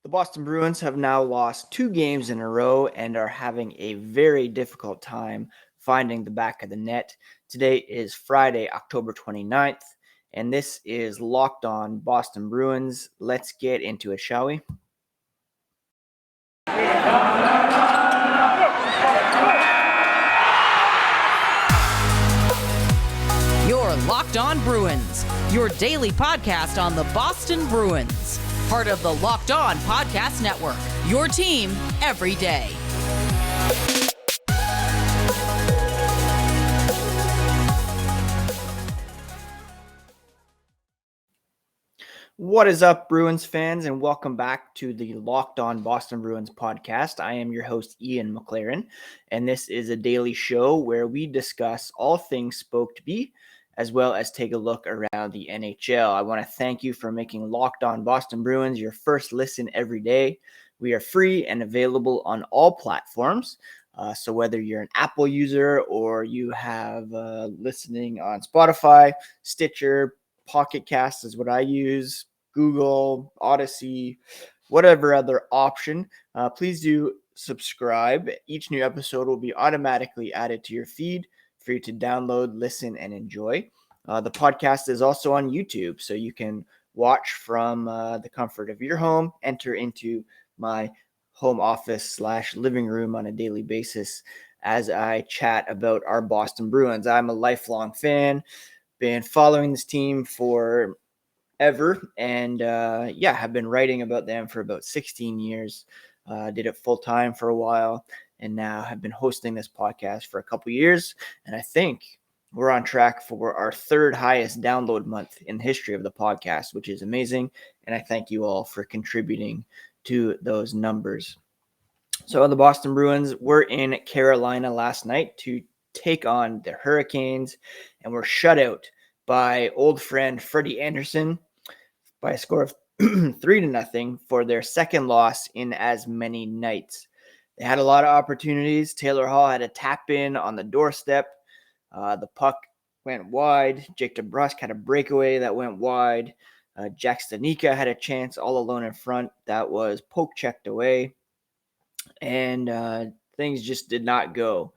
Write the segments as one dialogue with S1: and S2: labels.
S1: The Boston Bruins have now lost 2 games in a row and are having a very difficult time finding the back of the net. Today is Friday, October 29th, and this is Locked On Boston Bruins. Let's get into it, shall we?
S2: You're Locked On Bruins, your daily podcast on the Boston Bruins. Part of the Locked On Podcast Network, your team every day.
S1: What is up, Bruins fans, and welcome back to the Locked On Boston Bruins podcast. I am your host, Ian McLaren, and this is a daily show where we discuss all things Spoke to Be, as well as take a look around the NHL. I want to thank you for making Locked On Boston Bruins your first listen every day. We are free and available on all platforms. So whether you're an Apple user or you have listening on Spotify, Stitcher, Pocket Cast is what I use, Google, Odyssey, whatever other option, please do subscribe. Each new episode will be automatically added to your feed for you to download, listen, and enjoy. The podcast is also on YouTube, so you can watch from the comfort of your home, enter into my home office / living room on a daily basis as I chat about our Boston Bruins. I'm a lifelong fan, been following this team for ever, and have been writing about them for about 16 years. Did it full time for a while, and now have been hosting this podcast for a couple years. And I think we're on track for our third highest download month in the history of the podcast, which is amazing. And I thank you all for contributing to those numbers. So the Boston Bruins were in Carolina last night to take on the Hurricanes, and were shut out by old friend Freddie Anderson by a score of 3-0 for their second loss in as many nights. They had a lot of opportunities. Taylor Hall had a tap in on the doorstep. The puck went wide. Jake DeBrusk had a breakaway that went wide. Jack Stanika had a chance all alone in front that was poke checked away. And things just did not go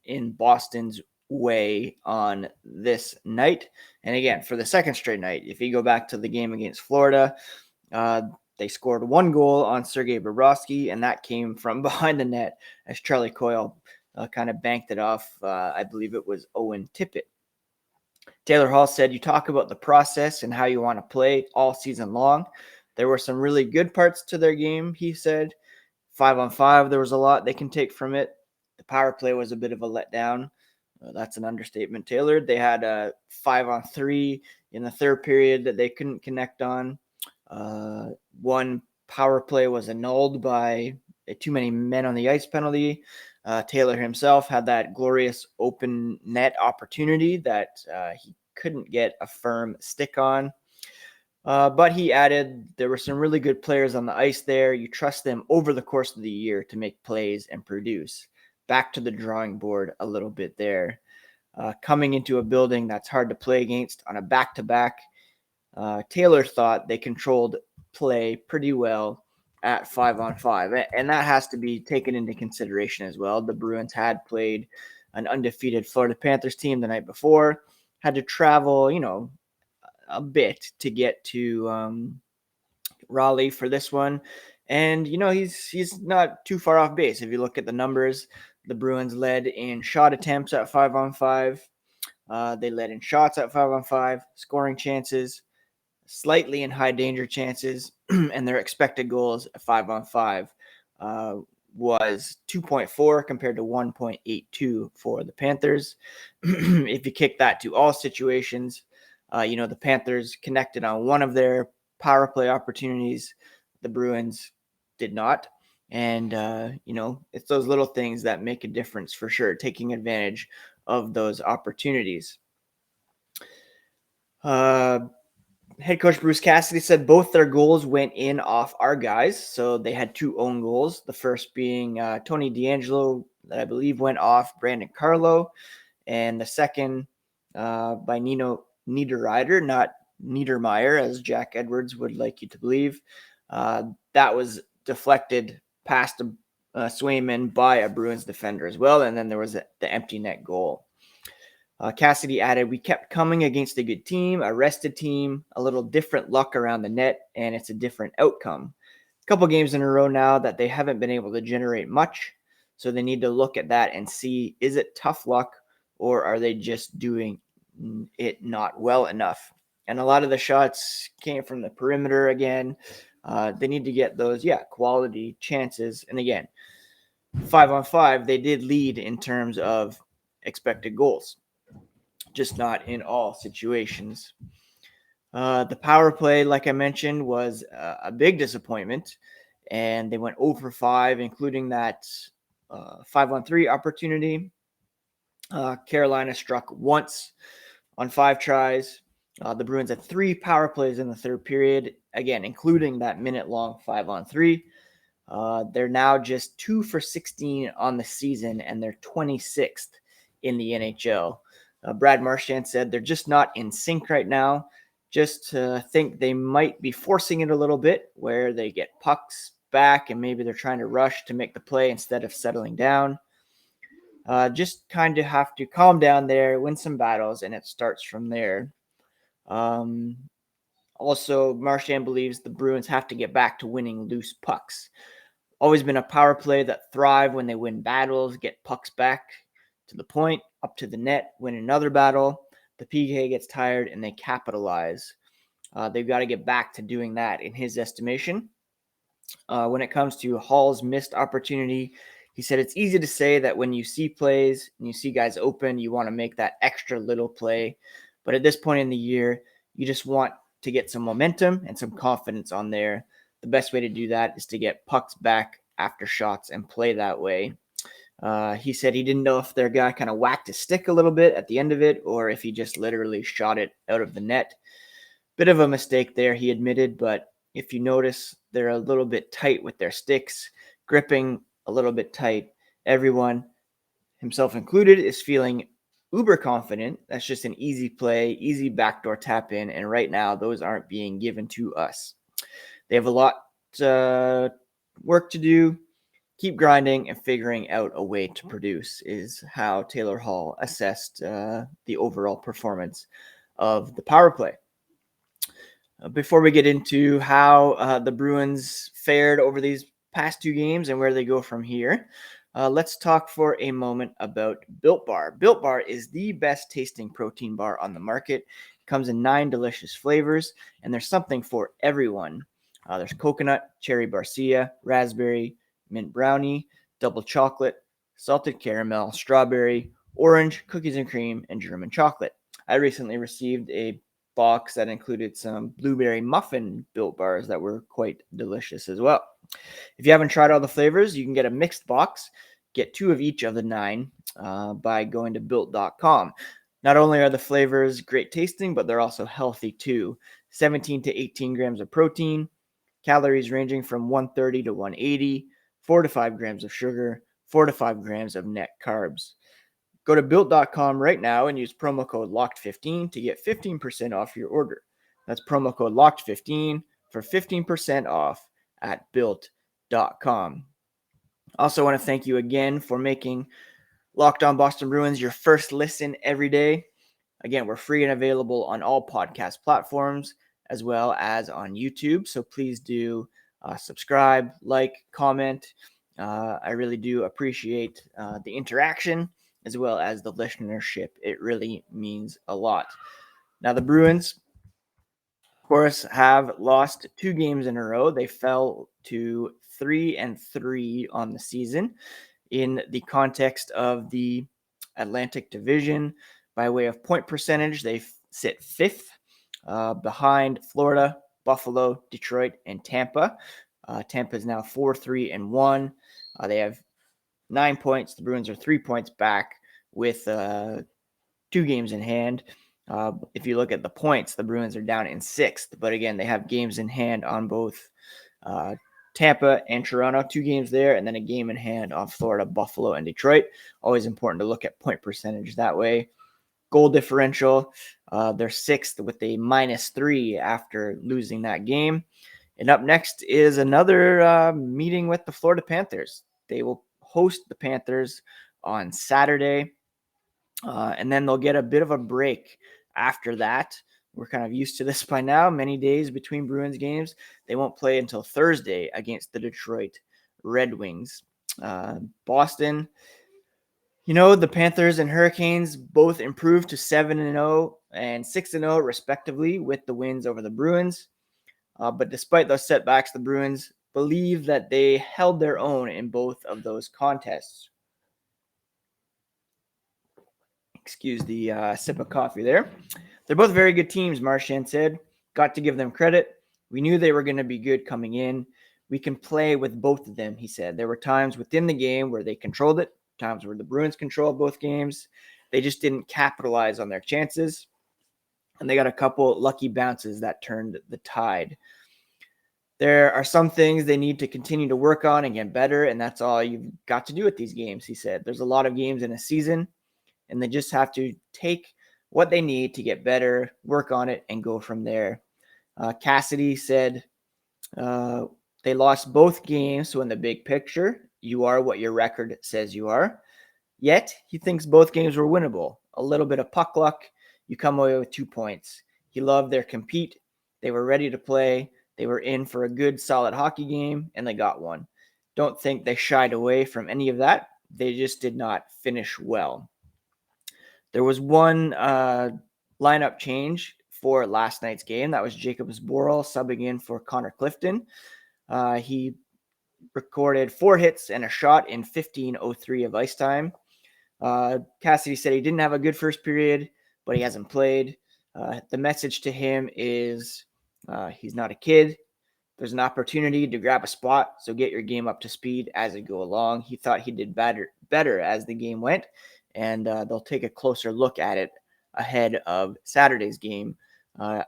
S1: in Boston's way on this night. And again, for the second straight night, if you go back to the game against Florida, they scored one goal on Sergei Bobrovsky, and that came from behind the net as Charlie Coyle kind of banked it off. I believe it was Owen Tippett. Taylor Hall said, "You talk about the process and how you want to play all season long. There were some really good parts to their game," he said. 5-on-5, there was a lot they can take from it. The power play was a bit of a letdown. That's an understatement, Taylor. They had a 5-on-3 in the third period that they couldn't connect on. One power play was annulled by a too many men on the ice penalty. Taylor himself had that glorious open net opportunity that he couldn't get a firm stick on. But he added there were some really good players on the ice there. You trust them over the course of the year to make plays and produce. Back to the drawing board a little bit there. Coming into a building that's hard to play against on a back-to-back, Taylor thought they controlled play pretty well at 5-on-5. And that has to be taken into consideration as well. The Bruins had played an undefeated Florida Panthers team the night before, had to travel, a bit to get to Raleigh for this one. And, he's not too far off base. If you look at the numbers, the Bruins led in shot attempts at 5-on-5. They led in shots at 5-on-5, scoring chances, slightly in high danger chances, and their expected goals at 5-on-5 was 2.4 compared to 1.82 for the Panthers. If you kick that to all situations, the Panthers connected on one of their power play opportunities. The Bruins did not. And, it's those little things that make a difference for sure, taking advantage of those opportunities. Head coach Bruce Cassidy said both their goals went in off our guys. So they had 2 own goals. The first being Tony DeAngelo, that I believe went off Brandon Carlo. And the second by Nino Niederreiter, not Niedermeyer, as Jack Edwards would like you to believe. That that was deflected past Swayman by a Bruins defender as well. And then there was the empty net goal. Cassidy added, "We kept coming against a good team, a rested team, a little different luck around the net, and it's a different outcome. A couple games in a row now that they haven't been able to generate much, so they need to look at that and see, is it tough luck or are they just doing it not well enough?" And a lot of the shots came from the perimeter again. They need to get those, quality chances. And again, 5-on-5, they did lead in terms of expected goals, just not in all situations. The power play, like I mentioned, was a big disappointment, and they went 0 for 5, including that 5-on-3 opportunity. Carolina struck once on 5 tries. The Bruins had 3 power plays in the third period, again, including that minute-long 5-on-3. They're now just 2 for 16 on the season, and they're 26th in the NHL. Brad Marchand said they're just not in sync right now. Just think they might be forcing it a little bit, where they get pucks back and maybe they're trying to rush to make the play instead of settling down. Just kind of have to calm down there, win some battles, and it starts from there. Also, Marchand believes the Bruins have to get back to winning loose pucks. Always been a power play that thrive when they win battles, get pucks back to the point, up to the net, win another battle. The PK gets tired and they capitalize. They've got to get back to doing that in his estimation. When it comes to Hall's missed opportunity, he said it's easy to say that when you see plays and you see guys open, you want to make that extra little play. But at this point in the year, you just want to get some momentum and some confidence on there. The best way to do that is to get pucks back after shots and play that way. He said he didn't know if their guy kind of whacked his stick a little bit at the end of it or if he just literally shot it out of the net. Bit of a mistake there, he admitted, but if you notice, they're a little bit tight with their sticks, gripping a little bit tight. Everyone, himself included, is feeling uber confident. That's just an easy play, easy backdoor tap in, and right now those aren't being given to us. They have a lot work to do. Keep grinding and figuring out a way to produce is how Taylor Hall assessed the overall performance of the power play. Before we get into how the Bruins fared over these past 2 games and where they go from here, let's talk for a moment about Built Bar. Built Bar is the best tasting protein bar on the market. It comes in 9 delicious flavors, and there's something for everyone. There's coconut, cherry barcia, raspberry, mint brownie, double chocolate, salted caramel, strawberry, orange, cookies and cream, and German chocolate. I recently received a box that included some blueberry muffin Built Bars that were quite delicious as well. If you haven't tried all the flavors, you can get a mixed box. Get 2 of each of the 9 by going to Built.com. Not only are the flavors great tasting, but they're also healthy too. 17 to 18 grams of protein, calories ranging from 130 to 180, 4 to 5 grams of sugar, 4 to 5 grams of net carbs. Go to Built.com right now and use promo code LOCKED15 to get 15% off your order. That's promo code LOCKED15 for 15% off at Built.com. Also want to thank you again for making Locked On Boston Bruins your first listen every day. Again, we're free and available on all podcast platforms as well as on YouTube. So please do subscribe, like, comment. I really do appreciate the interaction as well as the listenership. It really means a lot. Now, the Bruins, of course, have lost 2 games in a row. They fell to 3-3 on the season. In the context of the Atlantic Division, by way of point percentage, they sit 5th behind Florida, Buffalo, Detroit, and Tampa. Tampa is now 4-3-1. They have 9 points. The Bruins are 3 points back with 2 games in hand. If you look at the points, the Bruins are down in 6th. But again, they have games in hand on both Tampa and Toronto, 2 games there, and then a game in hand on Florida, Buffalo, and Detroit. Always important to look at point percentage that way. Goal differential, they're 6th with a -3 after losing that game. And up next is another meeting with the Florida Panthers. They will host the Panthers on Saturday, and then they'll get a bit of a break after that. We're kind of used to this by now, many days between Bruins games. They won't play until Thursday against the Detroit Red Wings. Boston, the Panthers and Hurricanes both improved to 7-0 and 6-0 respectively with the wins over the Bruins. But despite those setbacks, the Bruins believe that they held their own in both of those contests. Excuse the sip of coffee there. They're both very good teams, Marchand said. Got to give them credit. We knew they were going to be good coming in. We can play with both of them, he said. There were times within the game where they controlled it, times where the Bruins controlled both games. They just didn't capitalize on their chances. And they got a couple lucky bounces that turned the tide. There are some things they need to continue to work on and get better, and that's all you've got to do at these games, he said. There's a lot of games in a season, and they just have to take what they need to get better, work on it, and go from there. Cassidy said they lost both games, so in the big picture, you are what your record says you are. Yet, he thinks both games were winnable. A little bit of puck luck, you come away with 2 points. He loved their compete. They were ready to play. They were in for a good, solid hockey game, and they got one. Don't think they shied away from any of that. They just did not finish well. There was one lineup change for last night's game. That was Jacob Zboril subbing in for Connor Clifton. He recorded 4 hits and a shot in 15:03 of ice time. Cassidy said he didn't have a good first period, but he hasn't played. The message to him is he's not a kid. There's an opportunity to grab a spot, so get your game up to speed as it go along. He thought he did better as the game went, and they'll take a closer look at it ahead of Saturday's game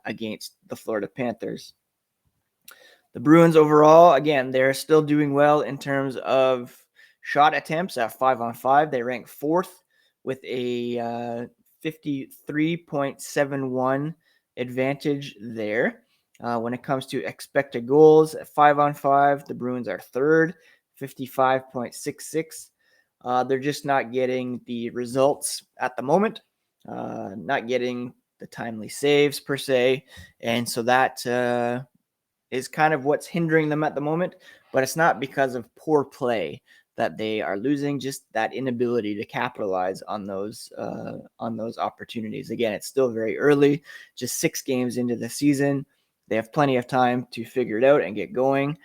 S1: against the Florida Panthers. The Bruins overall, again, they're still doing well in terms of shot attempts at 5-on-5. They rank 4th with a 53.71 advantage there. When it comes to expected goals at 5-on-5, the Bruins are 3rd, 55.66. They're just not getting the results at the moment, not getting the timely saves per se. And so that is kind of what's hindering them at the moment, but it's not because of poor play that they are losing, just that inability to capitalize on those opportunities. Again, it's still very early, just 6 games into the season. They have plenty of time to figure it out and get going.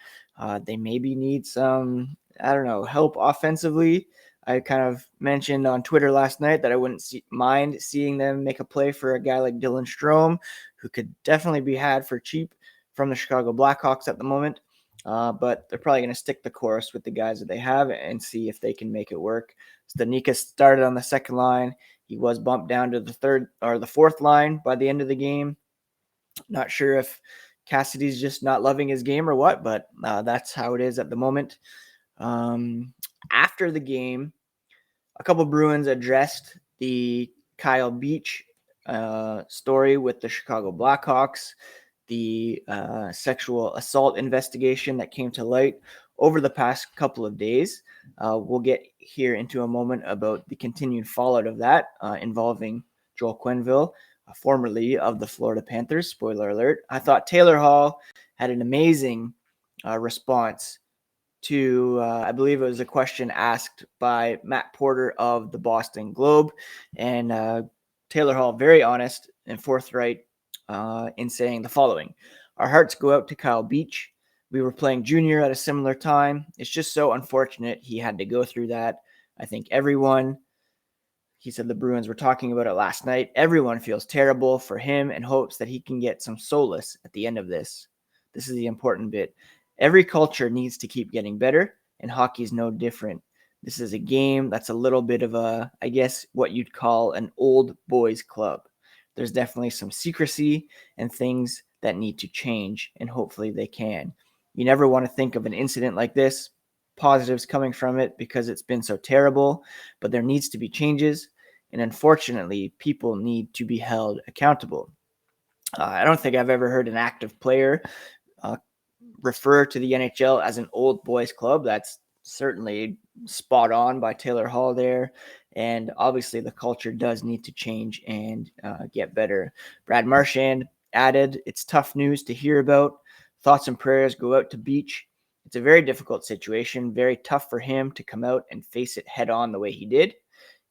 S1: They maybe need some, help offensively. I kind of mentioned on Twitter last night that I wouldn't mind seeing them make a play for a guy like Dylan Strome, who could definitely be had for cheap from the Chicago Blackhawks at the moment. But they're probably going to stick the course with the guys that they have and see if they can make it work. Stanika started on the second line. He was bumped down to the third or the fourth line by the end of the game. Not sure if Cassidy's just not loving his game or what, but that's how it is at the moment. After the game, a couple Bruins addressed the Kyle Beach story with the Chicago Blackhawks, the sexual assault investigation that came to light over the past couple of days. We'll get here into a moment about the continued fallout of that involving Joel Quenneville, formerly of the Florida Panthers. Spoiler alert. I thought Taylor Hall had an amazing response to, I believe it was a question asked by Matt Porter of the Boston Globe. And Taylor Hall, very honest and forthright in saying the following: our hearts go out to Kyle Beach. We were playing junior at a similar time. It's just so unfortunate he had to go through that. I think everyone, he said the Bruins were talking about it last night, everyone feels terrible for him and hopes that he can get some solace at the end of this. This is the important bit. Every culture needs to keep getting better, and hockey is no different. This is a game that's a little bit of a, I guess, what you'd call an old boys club. There's definitely some secrecy and things that need to change, and hopefully they can. You never want to think of an incident like this, positives coming from it, because it's been so terrible, but there needs to be changes, and unfortunately, people need to be held accountable. I don't think I've ever heard an active player refer to the NHL as an old boys club. That's certainly spot on by Taylor Hall there. And obviously the culture does need to change and get better. Brad Marchand added, "It's tough news to hear about. Thoughts and prayers go out to Beach. It's a very difficult situation, very tough for him to come out and face it head on the way he did.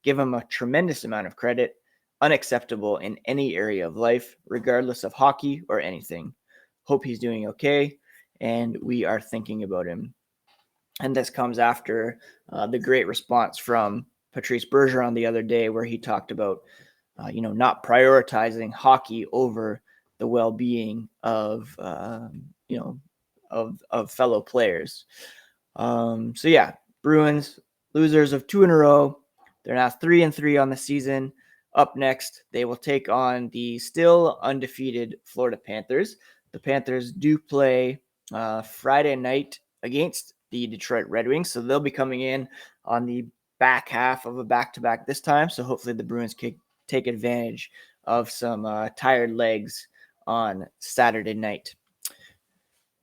S1: Give him a tremendous amount of credit. Unacceptable in any area of life, regardless of hockey or anything. Hope he's doing okay, and we are thinking about him." And this comes after the great response from Patrice Bergeron the other day, where he talked about, not prioritizing hockey over the well-being of, of fellow players. Bruins losers of 2 in a row. They're now 3-3 on the season. Up next, they will take on the still undefeated Florida Panthers. The Panthers do play Friday night against the Detroit Red Wings, so they'll be coming in on the back half of a back-to-back this time. So hopefully the Bruins can take advantage of some tired legs on Saturday night.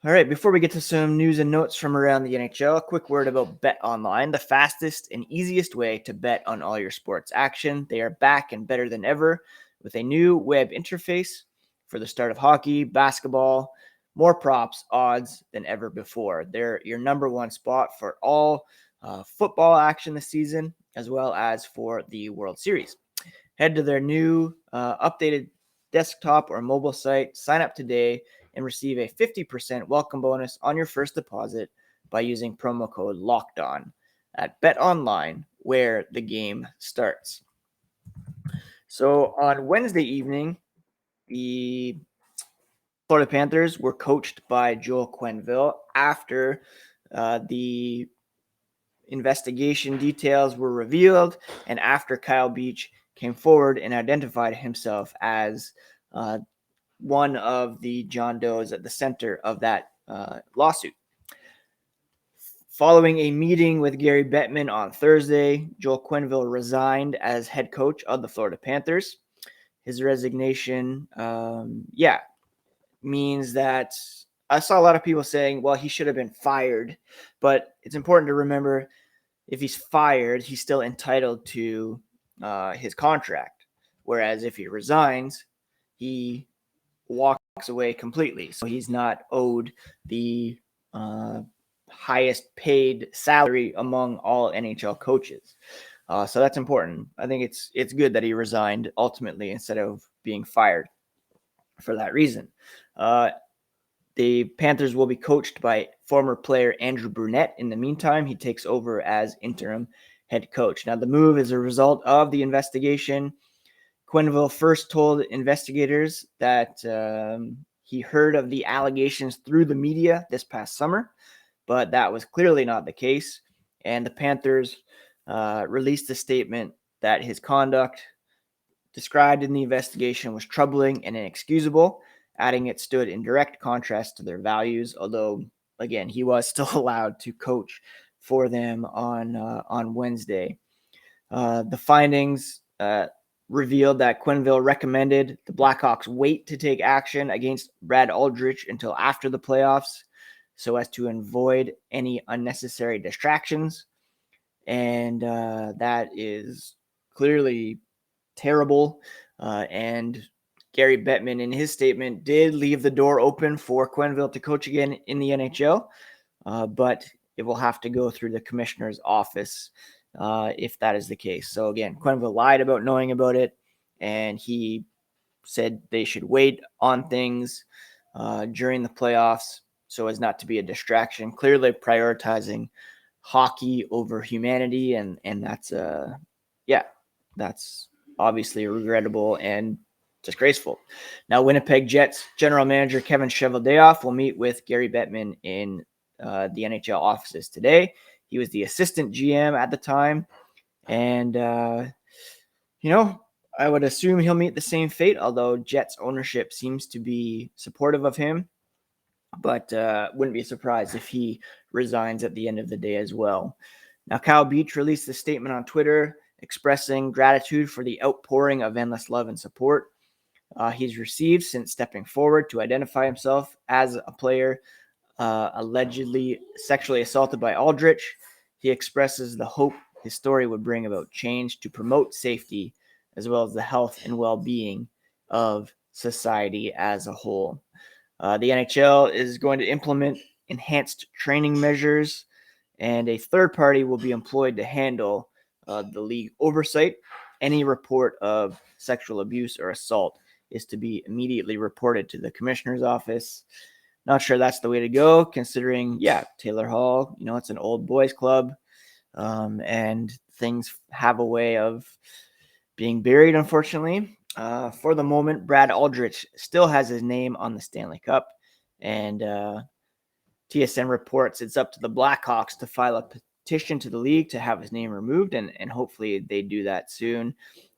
S1: All right, before we get to some news and notes from around the NHL, a quick word about BetOnline, the fastest and easiest way to bet on all your sports action. They are back and better than ever with a new web interface for the start of hockey, basketball, more props, odds than ever before. They're your number one spot for all football action this season, as well as for the World Series. Head to their new updated desktop or mobile site, sign up today, and receive a 50% welcome bonus on your first deposit by using promo code LOCKEDON at BetOnline, where the game starts. So on Wednesday evening, the Florida Panthers were coached by Joel Quenneville after the investigation details were revealed and after Kyle Beach came forward and identified himself as one of the John Does at the center of that lawsuit. Following a meeting with Gary Bettman on Thursday, Joel Quenneville resigned as head coach of the Florida Panthers. His resignation, means that I saw a lot of people saying, well, he should have been fired. But it's important to remember, if he's fired, he's still entitled to his contract. Whereas if he resigns, he walks away completely. So he's not owed the highest paid salary among all NHL coaches. So that's important. I think it's good that he resigned ultimately instead of being fired for that reason. The Panthers will be coached by former player Andrew Brunette. In the meantime, he takes over as interim head coach. Now, the move is a result of the investigation. Quenneville first told investigators that he heard of the allegations through the media this past summer, but that was clearly not the case. And the Panthers released a statement that his conduct described in the investigation was troubling and inexcusable, adding it stood in direct contrast to their values, although, again, he was still allowed to coach for them on Wednesday. The findings revealed that Quenneville recommended the Blackhawks wait to take action against Brad Aldrich until after the playoffs so as to avoid any unnecessary distractions. And that is clearly terrible. And Gary Bettman, in his statement, did leave the door open for Quenneville to coach again in the NHL, but it will have to go through the commissioner's office if that is the case. So again, Quenneville lied about knowing about it, and he said they should wait on things during the playoffs so as not to be a distraction, clearly prioritizing hockey over humanity, and that's that's obviously regrettable and disgraceful. Now, Winnipeg Jets general manager Kevin Cheveldayoff will meet with Gary Bettman in the NHL offices today. He was the assistant GM at the time, and I would assume he'll meet the same fate, although Jets ownership seems to be supportive of him, but wouldn't be surprised if he resigns at the end of the day as well. Now, Kyle Beach released a statement on Twitter expressing gratitude for the outpouring of endless love and support he's received since stepping forward to identify himself as a player allegedly sexually assaulted by Aldrich. He expresses the hope his story would bring about change to promote safety as well as the health and well-being of society as a whole. The NHL is going to implement enhanced training measures, and a third party will be employed to handle the league oversight. Any report of sexual abuse or assault is to be immediately reported to the commissioner's office. Not sure that's the way to go, considering, Taylor Hall, it's an old boys club, and things have a way of being buried, unfortunately. For the moment, Brad Aldrich still has his name on the Stanley Cup, and TSN reports it's up to the Blackhawks to file a petition to the league to have his name removed, and hopefully they do that soon.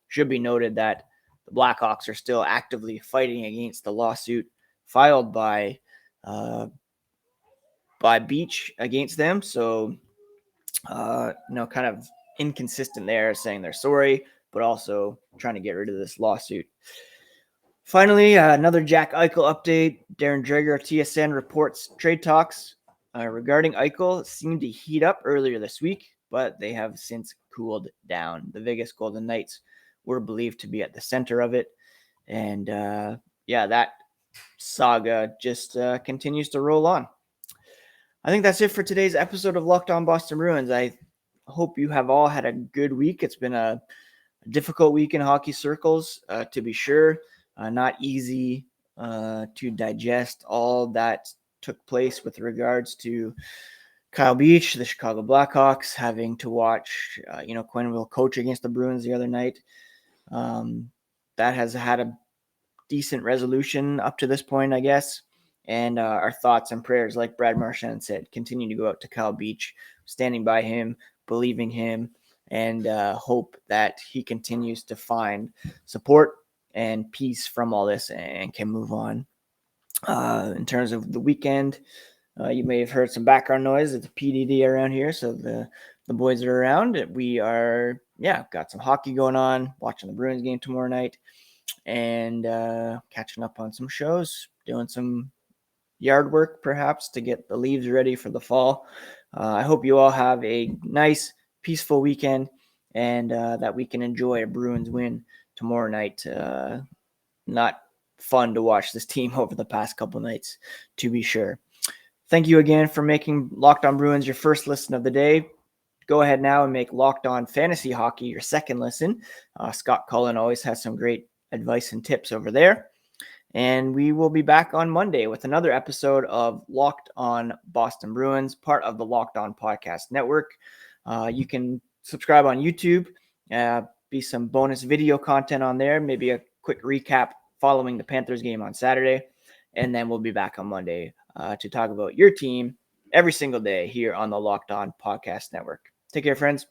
S1: Should be noted that the Blackhawks are still actively fighting against the lawsuit filed by Beach against them. So, kind of inconsistent there, saying they're sorry, but also trying to get rid of this lawsuit. Finally, another Jack Eichel update. Darren Dreger of TSN reports trade talks regarding Eichel seemed to heat up earlier this week, but they have since cooled down. The Vegas Golden Knights were believed to be at the center of it. And that saga just continues to roll on. I think that's it for today's episode of Locked On Boston Bruins. I hope you have all had a good week. It's been a difficult week in hockey circles, to be sure. Not easy to digest all that took place with regards to Kyle Beach, the Chicago Blackhawks, having to watch, Quenneville coach against the Bruins the other night. That has had a decent resolution up to this point, I guess. And our thoughts and prayers, like Brad Marchand said, continue to go out to Kyle Beach, standing by him, believing him, and hope that he continues to find support and peace from all this and can move on. In terms of the weekend, you may have heard some background noise. It's a PDD around here, so the boys are around. We are, got some hockey going on, watching the Bruins game tomorrow night, and catching up on some shows, doing some yard work perhaps to get the leaves ready for the fall. I hope you all have a nice, peaceful weekend, and that we can enjoy a Bruins win tomorrow night. Not fun to watch this team over the past couple nights, to be sure. Thank you again for making Locked On Bruins your first listen of the day. Go ahead now and make Locked On Fantasy Hockey your second listen. Scott Cullen always has some great advice and tips over there. And we will be back on Monday with another episode of Locked On Boston Bruins, part of the Locked On Podcast Network. You can subscribe on YouTube, be some bonus video content on there, maybe a quick recap following the Panthers game on Saturday. And then we'll be back on Monday to talk about your team every single day here on the Locked On Podcast Network. Take care, friends.